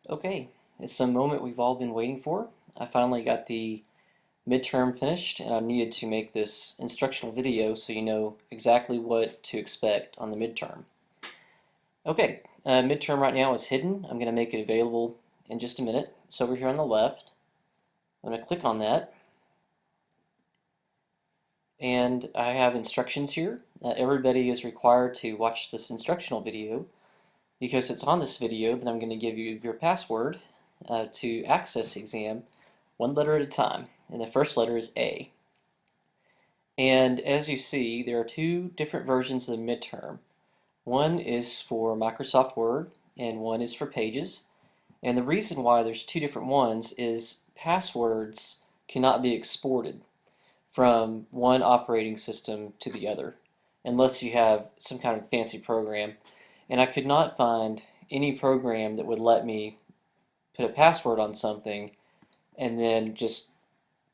Okay, it's the moment we've all been waiting for. I finally got the midterm finished, and I needed to make this instructional video so you know exactly what to expect on the midterm. Okay, midterm right now is hidden. I'm going to make it available in just a minute. It's over here on the left. I'm going to click on that, and I have instructions here. Everybody is required to watch this instructional video because it's on this video that I'm going to give you your password to access the exam one letter at a time, and the first letter is A. And as you see, there are two different versions of the midterm. One is for Microsoft Word, and one is for Pages. And the reason why there's two different ones is passwords cannot be exported from one operating system to the other unless you have some kind of fancy program. And I could not find any program that would let me put a password on something and then just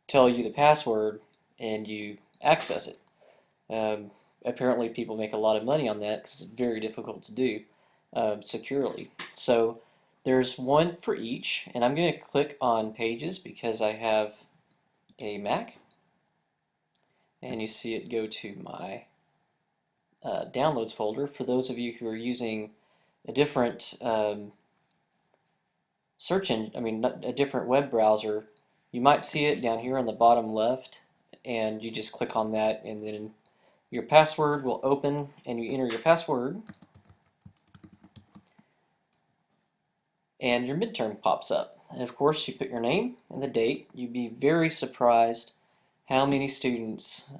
tell you the password and you access it. Apparently, people make a lot of money on that because it's very difficult to do securely. So there's one for each, and I'm going to click on Pages because I have a Mac, and you see it go to my Downloads folder. For those of you who are using a different a different web browser, you might see it down here on the bottom left, and you just click on that, and then your password will open, and you enter your password, and your midterm pops up. And of course, you put your name and the date. You'd be very surprised how many students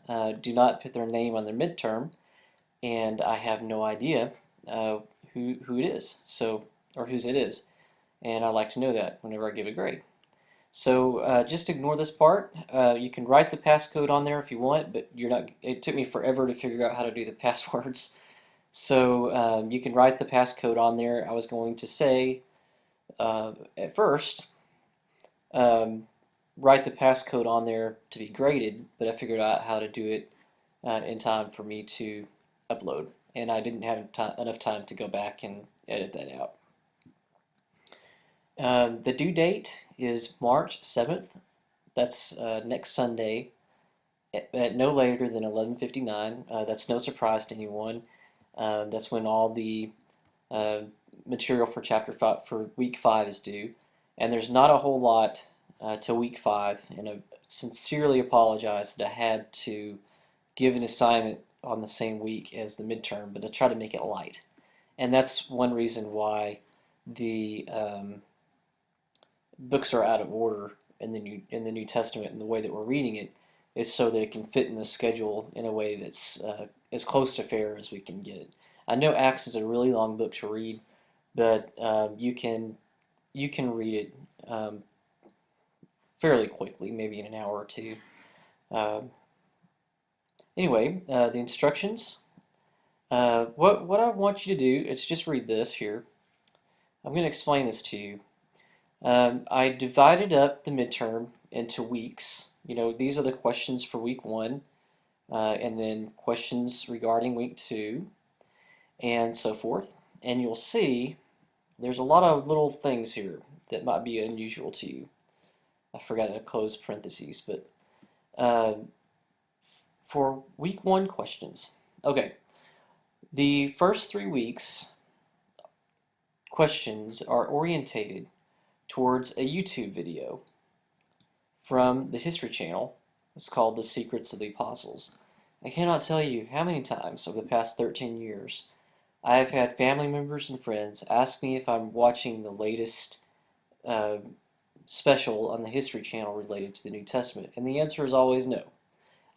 do not put their name on their midterm, and I have no idea who it is, or whose it is. And I like to know that whenever I give a grade. So just ignore this part. You can write the passcode on there if you want, but you're not. It took me forever to figure out how to do the passwords. So you can write the passcode on there. I was going to say at first, write the passcode on there to be graded, but I figured out how to do it in time for me to upload, and I didn't have enough time to go back and edit that out. The due date is March 7th. That's next Sunday at no later than 11:59. That's no surprise to anyone. That's when all the material for Chapter 5 for Week 5 is due. And there's not a whole lot to Week 5. And I sincerely apologize that I had to give an assignment on the same week as the midterm, but I try to make it light. And that's one reason why the books are out of order in the New Testament and the way that we're reading it is so that it can fit in the schedule in a way that's as close to fair as we can get it. I know Acts is a really long book to read, but you can read it fairly quickly, maybe in an hour or two. Anyway, the instructions. What I want you to do is just read this here. I'm going to explain this to you. I divided up the midterm into weeks. You know, these are the questions for week 1, and then questions regarding week 2, and so forth. And you'll see there's a lot of little things here that might be unusual to you. I forgot to close parentheses, but for week 1 questions. Okay, the first 3 weeks questions are orientated towards a YouTube video from the History Channel. It's called The Secrets of the Apostles. I cannot tell you how many times over the past 13 years I have had family members and friends ask me if I'm watching the latest special on the History Channel related to the New Testament, and the answer is always no.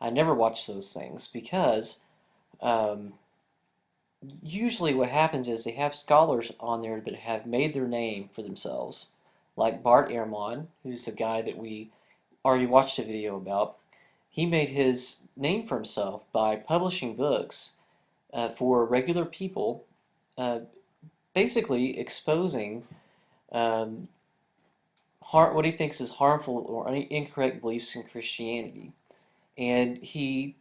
I never watch those things because usually what happens is they have scholars on there that have made their name for themselves, like Bart Ehrman, who's the guy that we already watched a video about. He made his name for himself by publishing books for regular people, basically exposing what he thinks is harmful or incorrect beliefs in Christianity. And he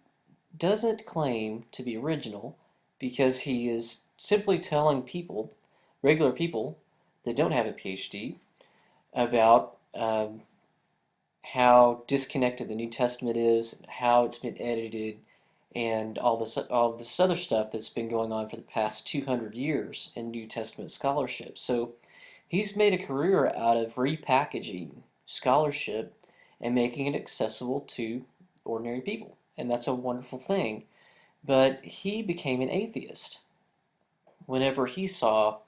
doesn't claim to be original because he is simply telling people, regular people, that don't have a PhD about how disconnected the New Testament is, how it's been edited, and all this other stuff that's been going on for the past 200 years in New Testament scholarship. So he's made a career out of repackaging scholarship and making it accessible to ordinary people, and that's a wonderful thing. But he became an atheist whenever he saw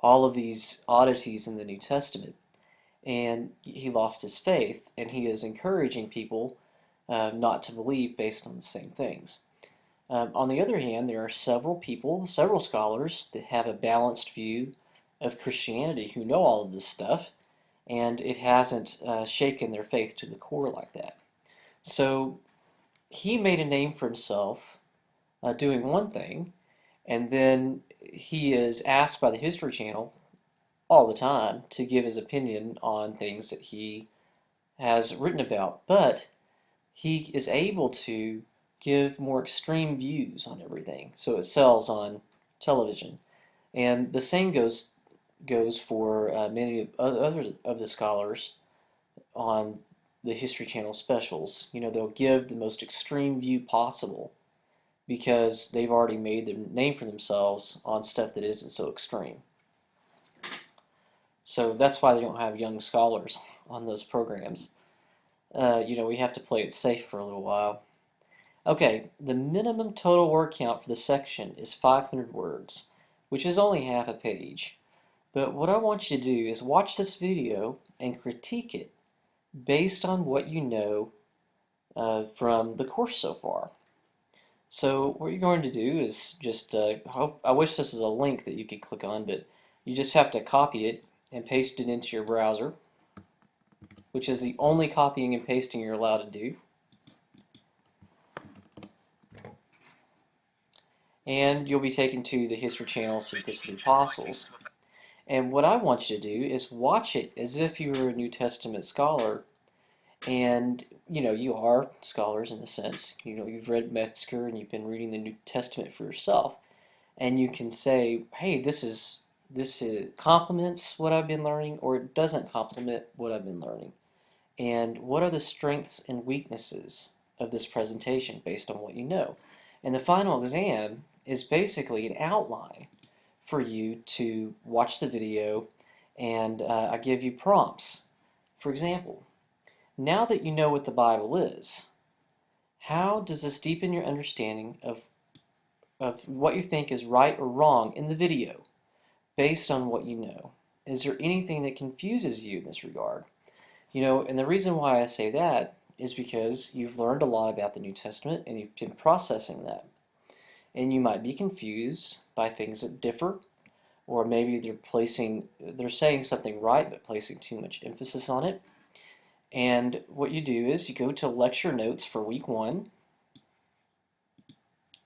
all of these oddities in the New Testament, and he lost his faith, and he is encouraging people not to believe based on the same things. On the other hand, there are several people, several scholars that have a balanced view of Christianity who know all of this stuff, and it hasn't shaken their faith to the core like that. So he made a name for himself doing one thing, and then he is asked by the History Channel all the time to give his opinion on things that he has written about, but he is able to give more extreme views on everything, so it sells on television. And the same goes for many of other of the scholars on the History Channel specials. You know, they'll give the most extreme view possible because they've already made their name for themselves on stuff that isn't so extreme. So that's why they don't have young scholars on those programs. You know, we have to play it safe for a little while. Okay, the minimum total word count for the section is 500 words, which is only half a page. But what I want you to do is watch this video and critique it based on what you know from the course so far. So what you're going to do is just, I wish this was a link that you could click on, but you just have to copy it and paste it into your browser, which is the only copying and pasting you're allowed to do. And you'll be taken to the History Channel Secrets of the Apostles. And what I want you to do is watch it as if you were a New Testament scholar. And, you know, you are scholars in a sense. You know, you've read Metzger and you've been reading the New Testament for yourself. And you can say, hey, this complements what I've been learning, or it doesn't complement what I've been learning. And what are the strengths and weaknesses of this presentation based on what you know? And the final exam is basically an outline for you to watch the video, and I give you prompts. For example, now that you know what the Bible is, how does this deepen your understanding of what you think is right or wrong in the video based on what you know? Is there anything that confuses you in this regard? You know, and the reason why I say that is because you've learned a lot about the New Testament and you've been processing that. And you might be confused by things that differ, or maybe they're saying something right but placing too much emphasis on it. And what you do is you go to lecture notes for week 1,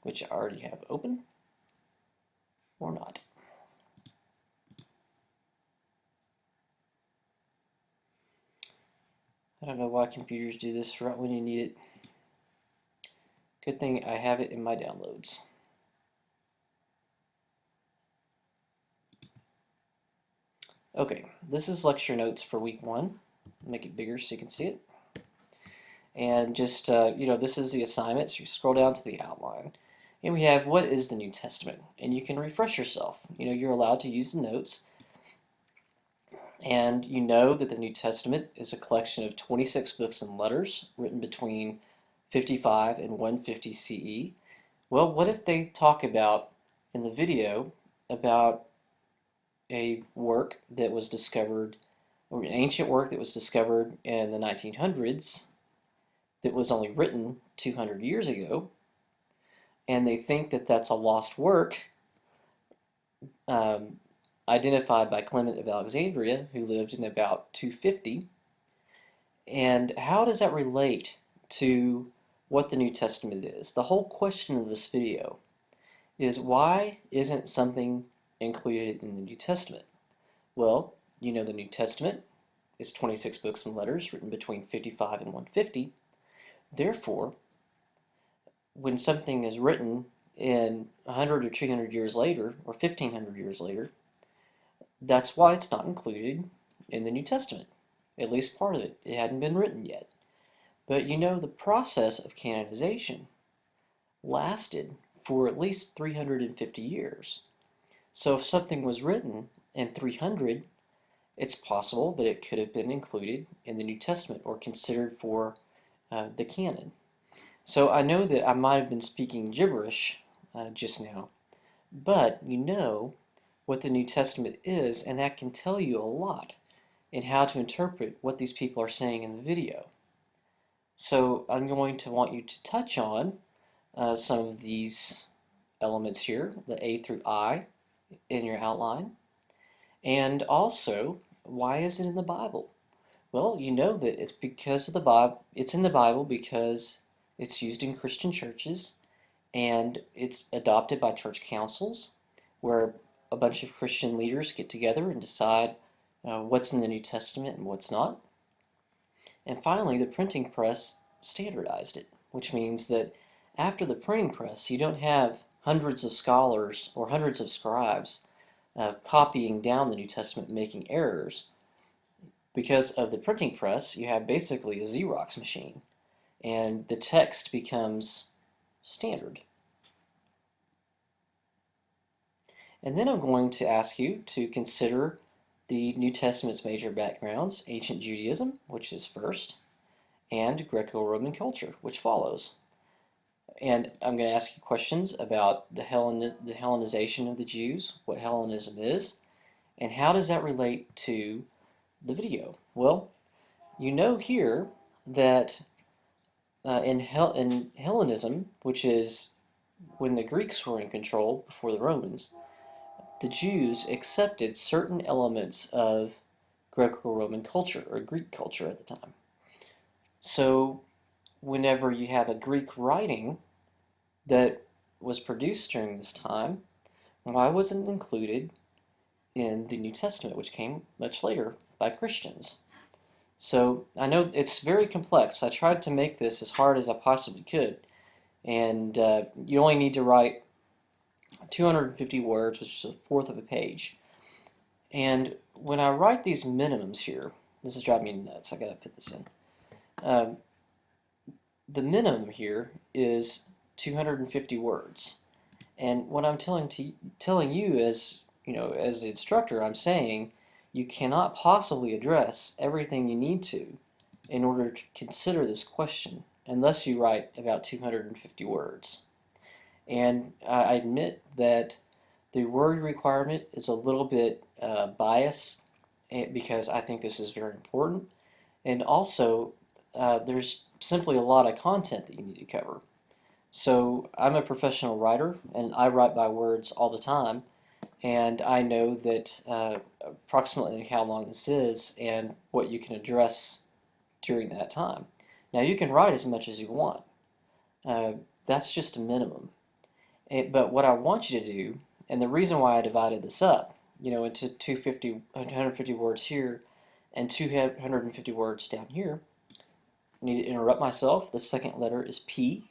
which I already have open, or not. I don't know why computers do this right when you need it. Good thing I have it in my downloads. Okay, this is lecture notes for week 1. Make it bigger so you can see it. And just, you know, this is the assignment, so you scroll down to the outline. And we have, what is the New Testament? And you can refresh yourself. You know, you're allowed to use the notes. And you know that the New Testament is a collection of 26 books and letters written between 55 and 150 CE. Well, what if they talk about, in the video, about a work that was discovered, or an ancient work that was discovered in the 1900s that was only written 200 years ago, and they think that that's a lost work identified by Clement of Alexandria, who lived in about 250. And how does that relate to what the New Testament is? The whole question of this video is, why isn't something included in the New Testament? Well, you know, the New Testament is 26 books and letters written between 55 and 150. Therefore, when something is written in 100 or 200 years later, or 1500 years later, That's why it's not included in the New Testament, at least part of it. It hadn't been written yet. But you know, the process of canonization lasted for at least 350 years. So if something was written in 300, it's possible that it could have been included in the New Testament or considered for the canon. So I know that I might have been speaking gibberish just now, but you know what the New Testament is, and that can tell you a lot in how to interpret what these people are saying in the video. So I'm going to want you to touch on some of these elements here, the A through I in your outline, and also why is it in the Bible? Well, you know that it's because of the Bible. It's in the Bible because it's used in Christian churches and it's adopted by church councils where a bunch of Christian leaders get together and decide what's in the New Testament and what's not. And finally, the printing press standardized it, which means that after the printing press, you don't have hundreds of scholars or hundreds of scribes copying down the New Testament, making errors. Because of the printing press, you have basically a Xerox machine, and the text becomes standard. And then I'm going to ask you to consider the New Testament's major backgrounds: ancient Judaism, which is first, and Greco-Roman culture, which follows. And I'm going to ask you questions about the Hellenization of the Jews, what Hellenism is, and how does that relate to the video? Well, you know here that in Hellenism, which is when the Greeks were in control before the Romans, the Jews accepted certain elements of Greco-Roman culture or Greek culture at the time. So whenever you have a Greek writing that was produced during this time, why wasn't it included in the New Testament, which came much later by Christians? So I know it's very complex. I tried to make this as hard as I possibly could, and you only need to write 250 words, which is a fourth of a page. And when I write these minimums here, this is driving me nuts. I gotta put this in. The minimum here is 250 words, and what I'm telling you as as the instructor, I'm saying you cannot possibly address everything you need to in order to consider this question unless you write about 250 words. And I admit that the word requirement is a little bit biased because I think this is very important. And also, there's simply a lot of content that you need to cover. So I'm a professional writer, and I write by words all the time. And I know that approximately how long this is and what you can address during that time. Now, you can write as much as you want. That's just a minimum. But what I want you to do, and the reason why I divided this up, into 150 words here and 250 words down here, I need to interrupt myself. The second letter is P.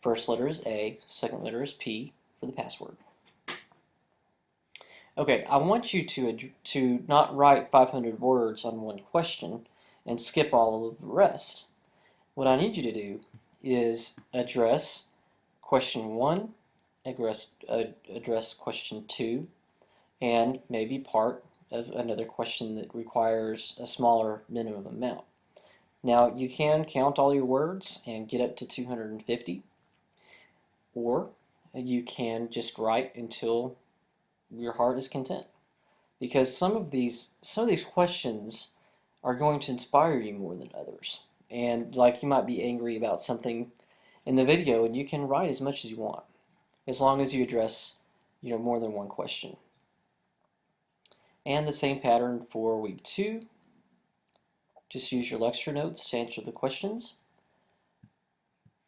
First letter is A. Second letter is P for the password. Okay, I want you to not write 500 words on one question and skip all of the rest. What I need you to do is address question 1, address question 2, and maybe part of another question that requires a smaller minimum amount. Now, you can count all your words and get up to 250, or you can just write until your heart is content, because some of these questions are going to inspire you more than others. And like, you might be angry about something in the video, and you can write as much as you want as long as you address more than one question. And the same pattern for week 2. Just use your lecture notes to answer the questions.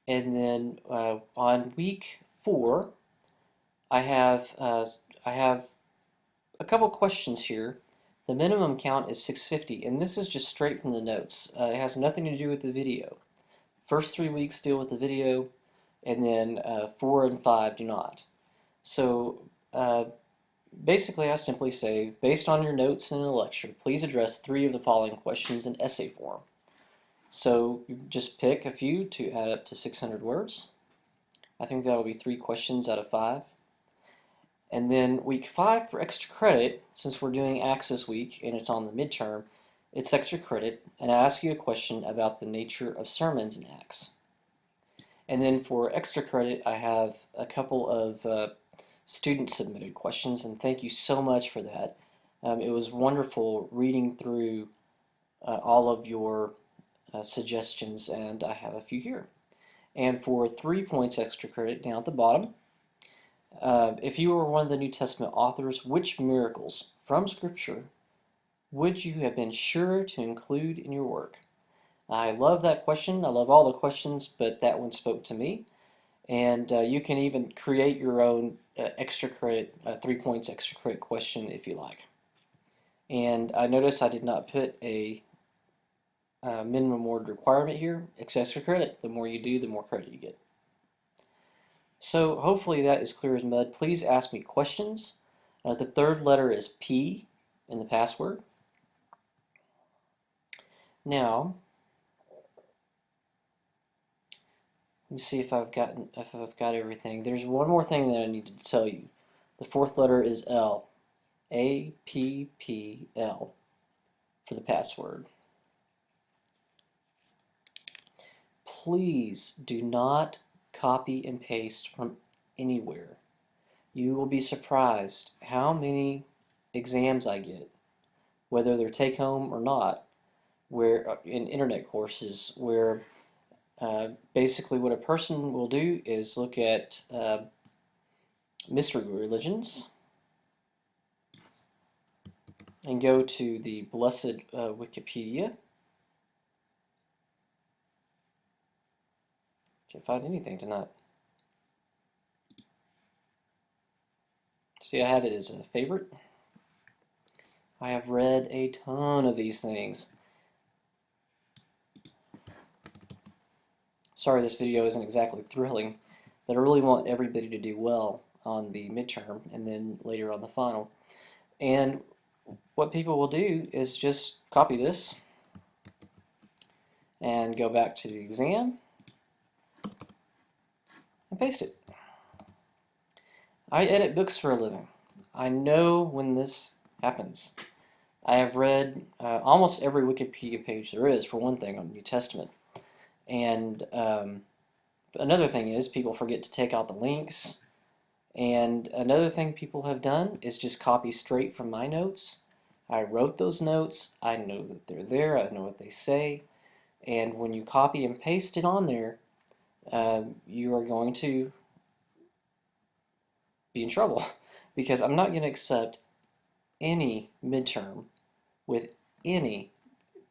And then on week 4, I have a couple questions here. The minimum count is 650, and this is just straight from the notes. It has nothing to do with the video. First 3 weeks deal with the video, and then 4 and 5 do not. So basically I simply say, based on your notes in the lecture, please address 3 of the following questions in essay form. So you just pick a few to add up to 600 words. I think that will be 3 questions out of 5. And then week 5 for extra credit, since we're doing Access Week and it's on the midterm, it's extra credit, and I ask you a question about the nature of sermons in Acts. And then for extra credit, I have a couple of student submitted questions, and thank you so much for that. It was wonderful reading through all of your suggestions, and I have a few here. And for 3 points extra credit down at the bottom, if you were one of the New Testament authors, which miracles from Scripture would you have been sure to include in your work? I love that question. I love all the questions, but that one spoke to me. And you can even create your own extra credit, 3 points extra credit question if you like. And I notice I did not put a minimum word requirement here. It's extra credit. The more you do, the more credit you get. So hopefully that is clear as mud. Please ask me questions. The third letter is P in the password. Now, let me see if I've got everything. There's one more thing that I need to tell you. The fourth letter is L. APPL for the password. Please do not copy and paste from anywhere. You will be surprised how many exams I get, whether they're take-home or not, where in internet courses where basically what a person will do is look at mystery religions and go to the blessed Wikipedia. Can't find anything tonight. See, I have it as a favorite. I have read a ton of these things. Sorry this video isn't exactly thrilling, but I really want everybody to do well on the midterm and then later on the final. And what people will do is just copy this and go back to the exam and paste it. I edit books for a living. I know when this happens. I have read almost every Wikipedia page there is, for one thing, on the New Testament. And another thing is people forget to take out the links. And another thing people have done is just copy straight from my notes. I wrote those notes. I know that they're there. I know what they say. And when you copy and paste it on there, you are going to be in trouble because I'm not going to accept any midterm with any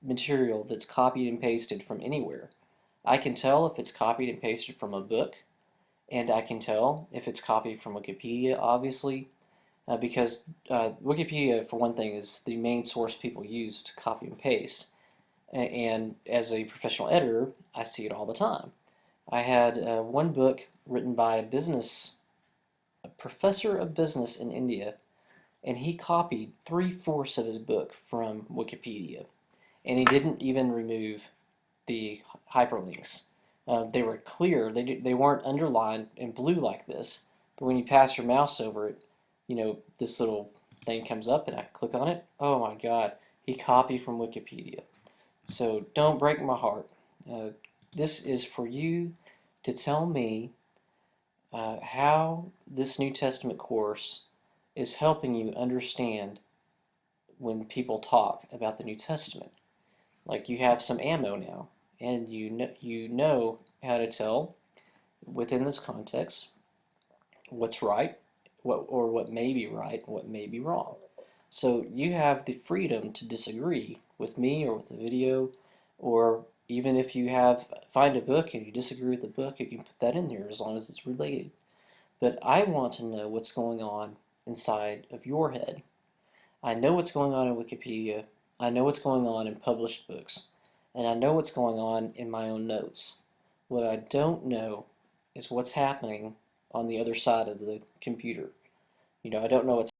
material that's copied and pasted from anywhere. I can tell if it's copied and pasted from a book, and I can tell if it's copied from Wikipedia, obviously, because Wikipedia, for one thing, is the main source people use to copy and paste. And as a professional editor, I see it all the time. I had one book written by a professor of business in India, and he copied 3/4 of his book from Wikipedia, and he didn't even remove the hyperlinks. They were clear. They weren't underlined in blue like this. But when you pass your mouse over it, you know, this little thing comes up, and I click on it. Oh my God, he copied from Wikipedia. So don't break my heart. This is for you to tell me how this New Testament course is helping you understand when people talk about the New Testament. Like, you have some ammo now, and you know how to tell within this context what's right, what may be right, what may be wrong. So you have the freedom to disagree with me or with the video, or even if you find a book and you disagree with the book, you can put that in there as long as it's related. But I want to know what's going on inside of your head. I know what's going on in Wikipedia. I know what's going on in published books. And I know what's going on in my own notes. What I don't know is what's happening on the other side of the computer. You know, I don't know what's